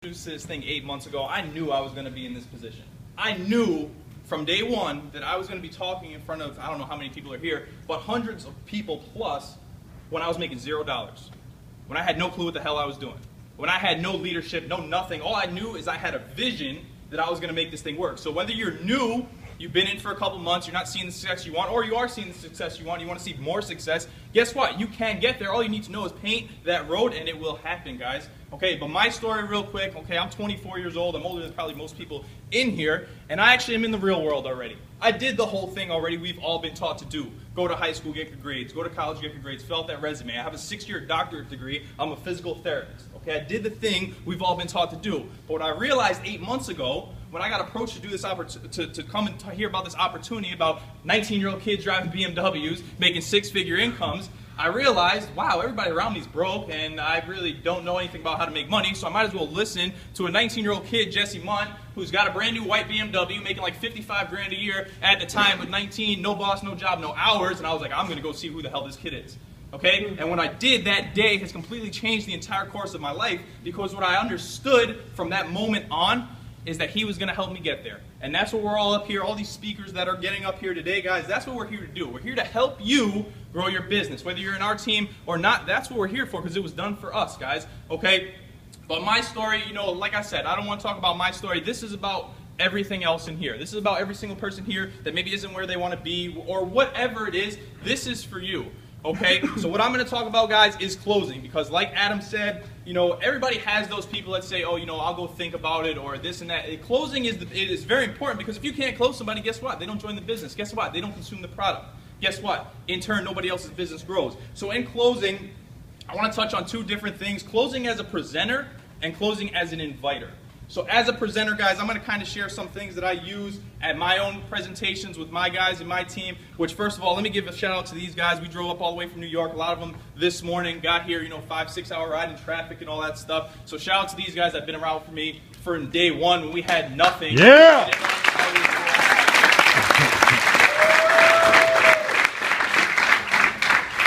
this thing 8 months ago, I knew I was going to be in this position. I knew from day one that I was going to be talking in front of, I don't know how many people are here, but hundreds of people plus when I was making $0. When I had no clue what the hell I was doing. When I had no leadership, no nothing. All I knew is I had a vision that I was going to make this thing work. So whether you're new, you've been in for a couple months, you're not seeing the success you want, or you are seeing the success you want to see more success, guess what? You can get there. All you need to know is paint that road, and it will happen, guys. Okay, but my story real quick. Okay, I'm 24 years old. I'm older than probably most people in here, and I actually am in the real world already. I did the whole thing already we've all been taught to do. Go to high school, get your grades. Go to college, get your grades. Fill out that resume. I have a 6-year doctorate degree. I'm a physical therapist. Okay, I did the thing we've all been taught to do. But what I realized 8 months ago, when I got approached to do this to come and hear about this opportunity about 19-year-old kids driving BMWs, making 6-figure incomes, I realized, wow, everybody around me is broke, and I really don't know anything about how to make money, so I might as well listen to a 19-year-old kid, Jesse Munt, who's got a brand new white BMW, making like 55 grand a year at the time with 19, no boss, no job, no hours, and I was like, I'm going to go see who the hell this kid is. Okay? And what I did that day has completely changed the entire course of my life, because what I understood from that moment on is that he was going to help me get there. And that's what we're all up here, all these speakers that are getting up here today, guys, that's what we're here to do. We're here to help you grow your business. Whether you're in our team or not, that's what we're here for, because it was done for us, guys. Okay? But my story, you know, like I said, I don't want to talk about my story. This is about everything else in here. This is about every single person here that maybe isn't where they want to be, or whatever it is. This is for you. Okay, so what I'm going to talk about, guys, is closing, because like Adam said, you know, everybody has those people that say, oh, you know, I'll go think about it, or this and that. Closing is very important, because if you can't close somebody, guess what? They don't join the business. Guess what? They don't consume the product. Guess what? In turn, nobody else's business grows. So in closing, I want to touch on two different things: closing as a presenter and closing as an inviter. So as a presenter, guys, I'm going to kind of share some things that I use at my own presentations with my guys and my team, which first of all, let me give a shout out to these guys. We drove up all the way from New York, a lot of them this morning, got here, you know, 5-6 hour ride in traffic and all that stuff. So shout out to these guys that have been around for me from day one when we had nothing. Yeah!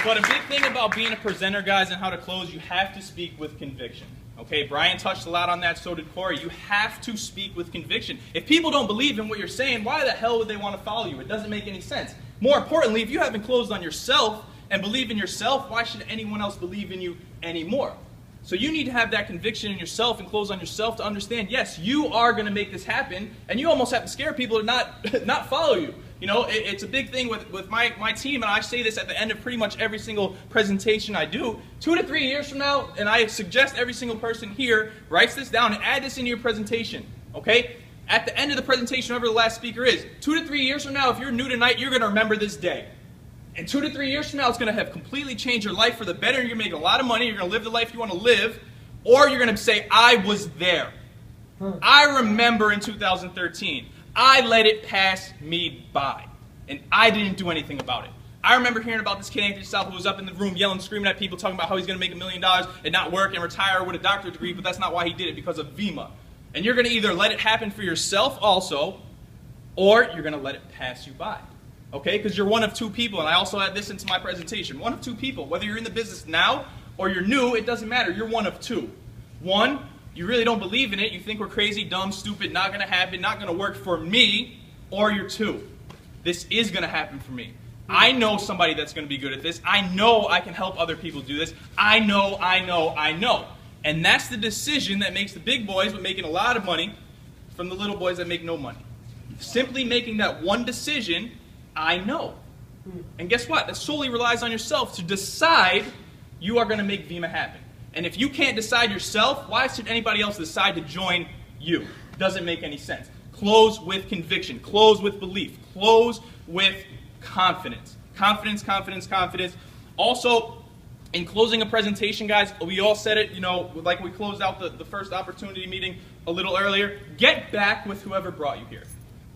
But a big thing about being a presenter, guys, and how to close, you have to speak with conviction. Okay, Brian touched a lot on that, so did Corey. You have to speak with conviction. If people don't believe in what you're saying, why the hell would they want to follow you? It doesn't make any sense. More importantly, if you haven't closed on yourself and believe in yourself, why should anyone else believe in you anymore? So you need to have that conviction in yourself and close on yourself to understand, yes, you are going to make this happen, and you almost have to scare people to not follow you. You know, it's a big thing with my team, and I say this at the end of pretty much every single presentation I do. 2 to 3 years from now, and I suggest every single person here writes this down and add this into your presentation, okay? At the end of the presentation, whoever the last speaker is, 2 to 3 years from now, if you're new tonight, you're going to remember this day. And 2 to 3 years from now, it's going to have completely changed your life for the better. You're going to make a lot of money. You're going to live the life you want to live. Or you're going to say, I was there. I remember in 2013. I let it pass me by. And I didn't do anything about it. I remember hearing about this kid, Anthony DiSalvo, who was up in the room yelling, screaming at people, talking about how he's going to make $1 million and not work and retire with a doctorate degree, but that's not why he did it, because of Vemma. And you're going to either let it happen for yourself also, or you're going to let it pass you by. Okay? Because you're one of two people, and I also add this into my presentation. One of two people. Whether you're in the business now or you're new, it doesn't matter. You're one of two. One, you really don't believe in it. You think we're crazy, dumb, stupid, not going to happen, not going to work for me. Or you're two. This is going to happen for me. I know somebody that's going to be good at this. I know I can help other people do this. I know. And that's the decision that makes the big boys with making a lot of money from the little boys that make no money. Simply making that one decision, I know. And guess what? That solely relies on yourself to decide you are going to make Vemma happen. And if you can't decide yourself, why should anybody else decide to join you? Doesn't make any sense. Close with conviction. Close with belief. Close with confidence. Confidence, confidence, confidence. Also, in closing a presentation, guys, we all said it, you know, like we closed out the first opportunity meeting a little earlier. Get back with whoever brought you here.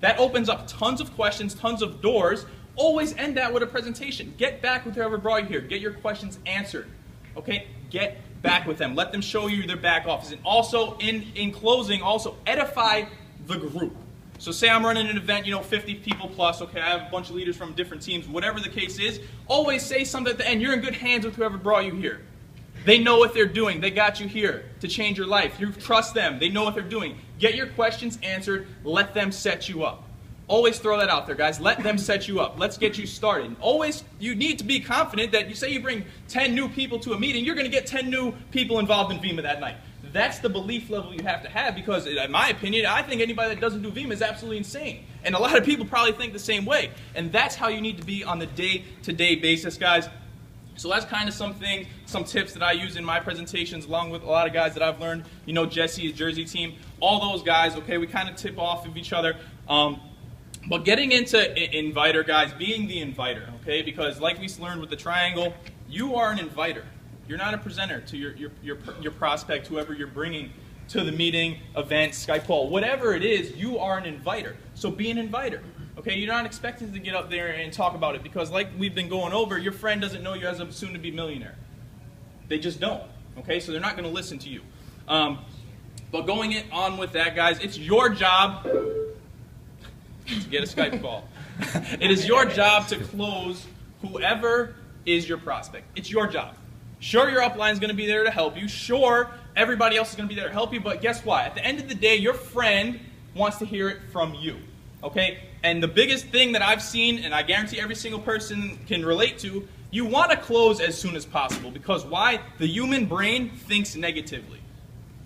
That opens up tons of questions, tons of doors. Always end that with a presentation. Get back with whoever brought you here. Get your questions answered. Okay? Get back with them. Let them show you their back office. And also, in closing, also edify the group. So say I'm running an event, you know, 50 people plus, okay, I have a bunch of leaders from different teams, whatever the case is, always say something at the end. You're in good hands with whoever brought you here. They know what they're doing. They got you here to change your life. You trust them. They know what they're doing. Get your questions answered. Let them set you up. Always throw that out there, guys. Let them set you up. Let's get you started. Always, you need to be confident that you say you bring 10 new people to a meeting, you're going to get 10 new people involved in Vemma that night. That's the belief level you have to have, because in my opinion, I think anybody that doesn't do Vemma is absolutely insane. And a lot of people probably think the same way. And that's how you need to be on the day-to-day basis, guys. So that's kind of some things, some tips that I use in my presentations, along with a lot of guys that I've learned. You know, Jesse's Jersey team, all those guys, okay, we kind of tip off of each other. But getting into inviter, guys, being the inviter, okay, because like we learned with the triangle, you are an inviter. You're not a presenter to your prospect, whoever you're bringing to the meeting, event, Skype call, whatever it is, you are an inviter. So be an inviter. Okay, you're not expected to get up there and talk about it, because like we've been going over, your friend doesn't know you as a soon-to-be millionaire. They just don't. Okay, so they're not going to listen to you. But going on with that, guys, it's your job to get a Skype call. It is your job to close whoever is your prospect. It's your job. Sure, your upline is going to be there to help you. Sure, everybody else is going to be there to help you. But guess what? At the end of the day, your friend wants to hear it from you. Okay? And the biggest thing that I've seen, and I guarantee every single person can relate to, you want to close as soon as possible. Because why? The human brain thinks negatively.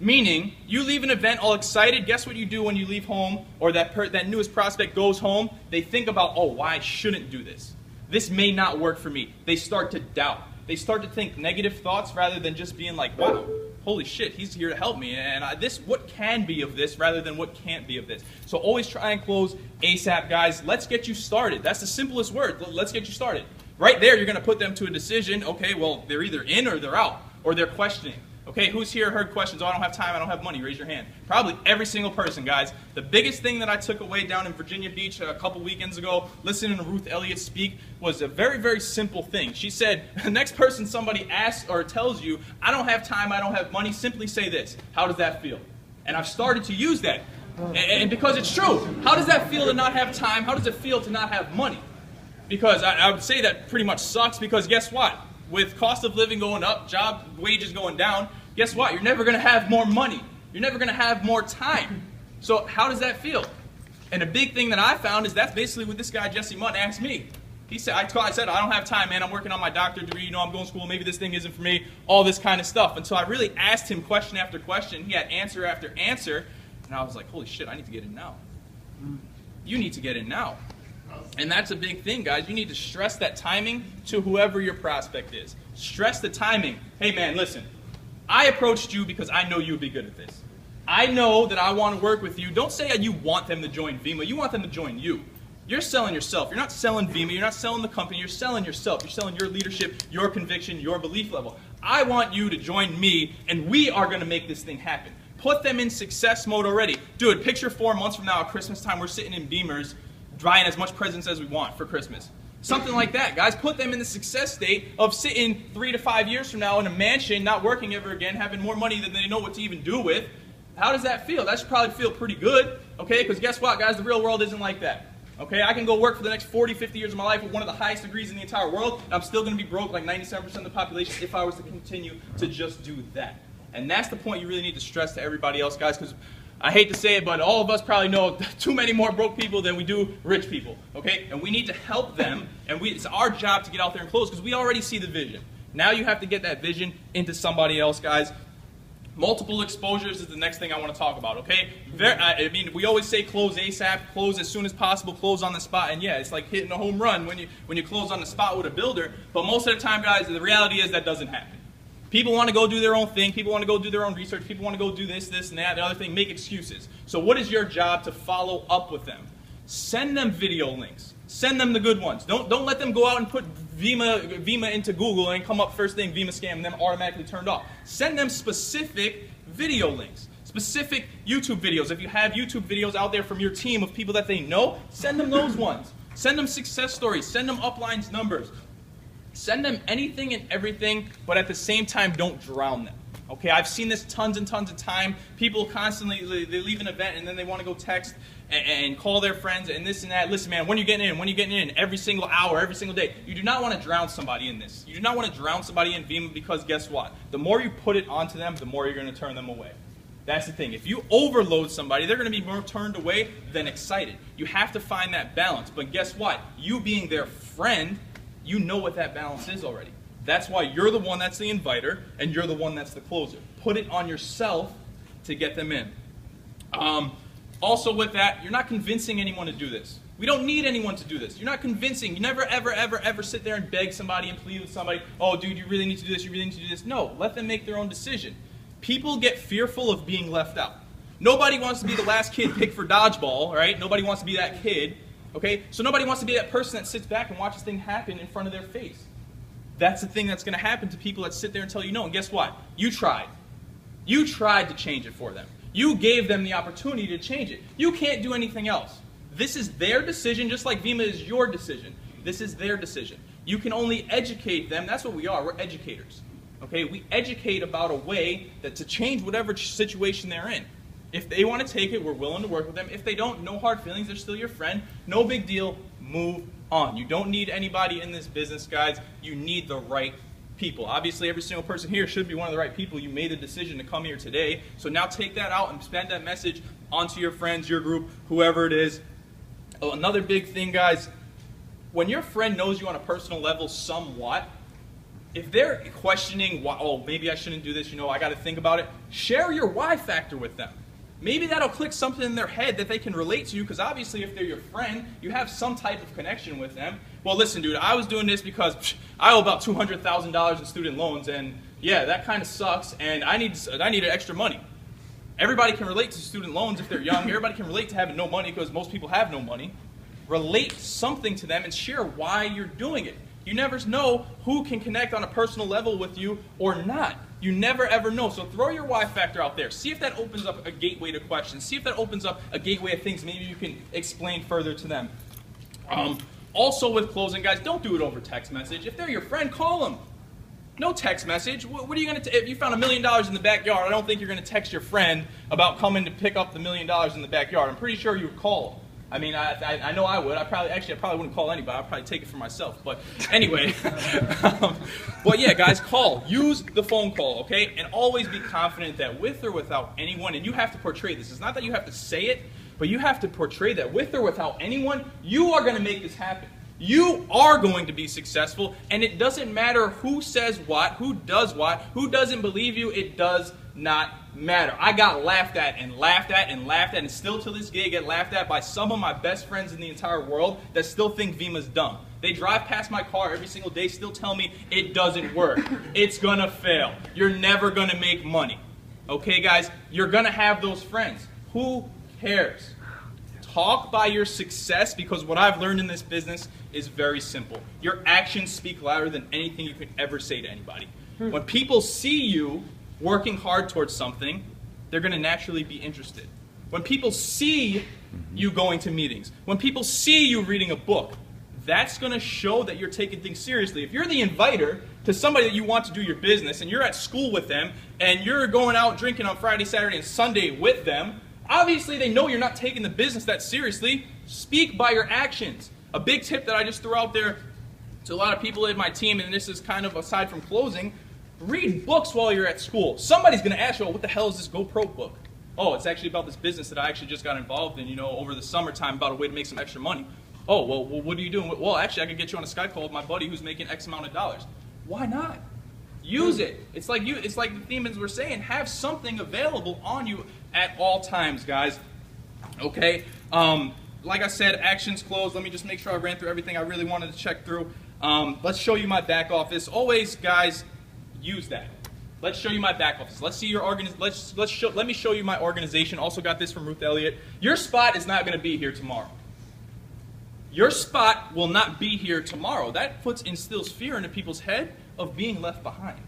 Meaning, you leave an event all excited, guess what you do when you leave home, or that newest prospect goes home? They think about, oh, why I shouldn't do this. This may not work for me. They start to doubt. They start to think negative thoughts rather than just being like, wow, holy shit, he's here to help me. And what can be of this rather than what can't be of this. So always try and close ASAP, guys. Let's get you started. That's the simplest word. Let's get you started. Right there, you're going to put them to a decision. Okay, well, they're either in or they're out, or they're questioning. Okay, who's here heard questions? Oh, I don't have time, I don't have money. Raise your hand. Probably every single person, guys. The biggest thing that I took away down in Virginia Beach a couple weekends ago, listening to Ruth Elliott speak, was a very, very simple thing. She said, the next person somebody asks or tells you, I don't have time, I don't have money, simply say this. How does that feel? And I've started to use that. And because it's true. How does that feel to not have time? How does it feel to not have money? Because I would say that pretty much sucks, because guess what? With cost of living going up, job wages going down, guess what? You're never going to have more money. You're never going to have more time. So how does that feel? And a big thing that I found is that's basically what this guy, Jesse Munn, asked me. He said, I said, I don't have time, man. I'm working on my doctorate degree. You know, I'm going to school. Maybe this thing isn't for me. All this kind of stuff. And so I really asked him question after question. He had answer after answer. And I was like, holy shit, I need to get in now. You need to get in now. And that's a big thing, guys. You need to stress that timing to whoever your prospect is. Stress the timing. Hey, man, listen. I approached you because I know you would be good at this. I know that I want to work with you. Don't say that you want them to join Vemma. You want them to join you. You're selling yourself. You're not selling Vemma. You're not selling the company. You're selling yourself. You're selling your leadership, your conviction, your belief level. I want you to join me, and we are going to make this thing happen. Put them in success mode already. Dude, picture 4 months from now at Christmas time, we're sitting in Beamers, buying as much presents as we want for Christmas. Something like that, guys. Put them in the success state of sitting 3 to 5 years from now in a mansion, not working ever again, having more money than they know what to even do with. How does that feel? That should probably feel pretty good, okay? Because guess what, guys? The real world isn't like that. Okay, I can go work for the next 40, 50 years of my life with one of the highest degrees in the entire world, and I'm still going to be broke like 97% of the population if I was to continue to just do that. And that's the point you really need to stress to everybody else, guys, because I hate to say it, but all of us probably know too many more broke people than we do rich people, okay? And we need to help them, and it's our job to get out there and close because we already see the vision. Now you have to get that vision into somebody else, guys. Multiple exposures is the next thing I want to talk about, okay? I mean, we always say close ASAP, close as soon as possible, close on the spot, and yeah, it's like hitting a home run when you close on the spot with a builder, but most of the time, guys, the reality is that doesn't happen. People want to go do their own thing. People want to go do their own research. People want to go do this, and that, the other thing, make excuses. So what is your job to follow up with them? Send them video links. Send them the good ones. Don't let them go out and put Vemma into Google and come up first thing, Vemma scam, and then automatically turned off. Send them specific video links, specific YouTube videos. If you have YouTube videos out there from your team of people that they know, send them those ones. Send them success stories. Send them uplines numbers. Send them anything and everything, but at the same time, don't drown them. Okay, I've seen this tons and tons of time. People constantly, they leave an event and then they want to go text and call their friends and this and that. Listen, man, when are you getting in? When are you getting in? Every single hour, every single day. You do not want to drown somebody in this. You do not want to drown somebody in Vemma, because guess what? The more you put it onto them, the more you're going to turn them away. That's the thing. If you overload somebody, they're going to be more turned away than excited. You have to find that balance. But guess what? You being their friend, you know what that balance is already. That's why you're the one that's the inviter, and you're the one that's the closer. Put it on yourself to get them in. Also with that, you're not convincing anyone to do this. We don't need anyone to do this. You're not convincing. You never, ever, ever, ever sit there and beg somebody and plead with somebody, oh, dude, you really need to do this, you really need to do this. No, let them make their own decision. People get fearful of being left out. Nobody wants to be the last kid picked for dodgeball, right? Nobody wants to be that kid, okay? So nobody wants to be that person that sits back and watches things happen in front of their face. That's the thing that's going to happen to people that sit there and tell you no. And guess what? You tried. You tried to change it for them. You gave them the opportunity to change it. You can't do anything else. This is their decision, just like Vemma is your decision. This is their decision. You can only educate them. That's what we are. We're educators. Okay? We educate about a way that to change whatever situation they're in. If they want to take it, we're willing to work with them. If they don't, no hard feelings. They're still your friend. No big deal. Move on. You don't need anybody in this business, guys. You need the right people. Obviously, every single person here should be one of the right people. You made the decision to come here today. So now take that out and spread that message onto your friends, your group, whoever it is. Oh, another big thing, guys, when your friend knows you on a personal level somewhat, if they're questioning, why, oh, maybe I shouldn't do this, you know, I got to think about it, share your why factor with them. Maybe that'll click something in their head that they can relate to you, because obviously if they're your friend, you have some type of connection with them. Well, listen, dude, I was doing this because I owe about $200,000 in student loans, and yeah, that kind of sucks, and I needed extra money. Everybody can relate to student loans if they're young. Everybody can relate to having no money, because most people have no money. Relate something to them and share why you're doing it. You never know who can connect on a personal level with you or not. You never ever know. So throw your why factor out there. See if that opens up a gateway to questions. See if that opens up a gateway of things maybe you can explain further to them. Also with closing, guys, don't do it over text message. If they're your friend, call them. No text message. What are you going to, if you found $1 million in the backyard, I don't think you're going to text your friend about coming to pick up the $1 million in the backyard. I'm pretty sure you would call them. I mean, I know I would. I probably wouldn't call anybody. I'd probably take it for myself. But anyway, but yeah, guys, call. Use the phone call, okay? And always be confident that with or without anyone, and you have to portray this. It's not that you have to say it, but you have to portray that with or without anyone, you are going to make this happen. You are going to be successful, and it doesn't matter who says what, who doesn't believe you. It does not matter. I got laughed at and laughed at and laughed at, and still to this day I get laughed at by some of my best friends in the entire world that still think Vemma's dumb. They drive past my car every single day, still tell me it doesn't work. It's gonna fail. You're never gonna make money. Okay, guys? You're gonna have those friends. Who cares? Talk by your success, because what I've learned in this business is very simple. Your actions speak louder than anything you could ever say to anybody. When people see you working hard towards something, they're going to naturally be interested. When people see you going to meetings, when people see you reading a book, that's going to show that you're taking things seriously. If you're the inviter to somebody that you want to do your business, and you're at school with them, and you're going out drinking on Friday, Saturday, and Sunday with them, obviously they know you're not taking the business that seriously. Speak by your actions. A big tip that I just threw out there to a lot of people in my team, and this is kind of aside from closing, read books while you're at school. Somebody's going to ask you, oh, what the hell is this GoPro book? Oh, it's actually about this business that I actually just got involved in, you know, over the summertime, about a way to make some extra money. Oh, well, what are you doing? Well, actually, I could get you on a Skype call with my buddy who's making X amount of dollars. Why not? Use it. It's like the demons were saying, have something available on you at all times, guys. Okay? Like I said, actions closed. Let me just make sure I ran through everything I really wanted to check through. Let's show you my back office. Always, guys, use that. Let's show you my back office. Let's see your let me show you my organization. Also got this from Ruth Elliott. Your spot is not going to be here tomorrow. Your spot will not be here tomorrow. That instills fear into people's head of being left behind.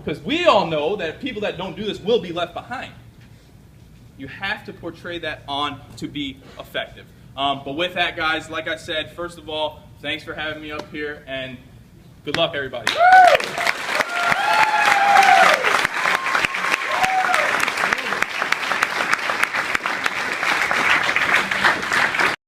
Because we all know that people that don't do this will be left behind. You have to portray that on to be effective. But with that, guys, like I said, first of all, thanks for having me up here, and good luck, everybody.